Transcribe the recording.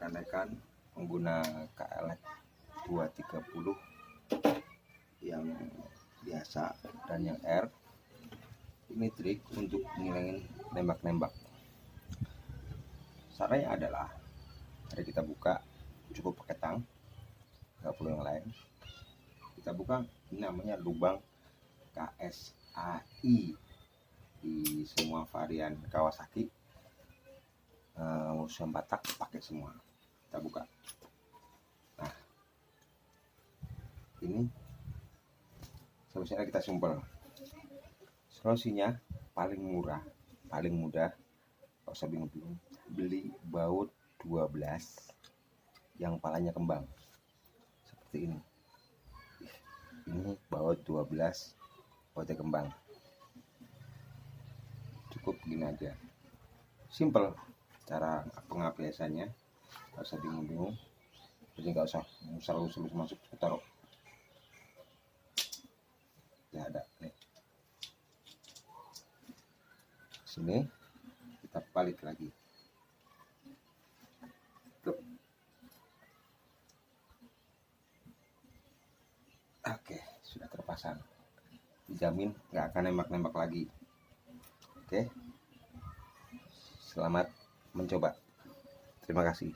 rekan-rekan pengguna KLX 230 yang biasa dan yang R, ini trik untuk ngilangin nembak-nembak. Caranya adalah hari kita buka cukup pakai tang, nggak perlu yang lain. Kita buka, ini namanya lubang KSAI di semua varian Kawasaki. Musim Batak pakai semua. Kita buka. Nah, ini solusinya kita simpel. Solusinya paling murah, paling mudah, nggak usah bingung-bingung. Beli baut 12 yang palanya kembang seperti ini. Ini baut 12 bautnya kembang. Cukup gini aja, simple cara pengapiasannya, nggak usah bingung-bingung. Jadi nggak usah selus masuk ke taruh. Ya ada nih. Sini kita balik lagi. Tuh. Oke, sudah terpasang. Dijamin nggak akan nembak-nembak lagi. Oke. Selamat mencoba. Terima kasih.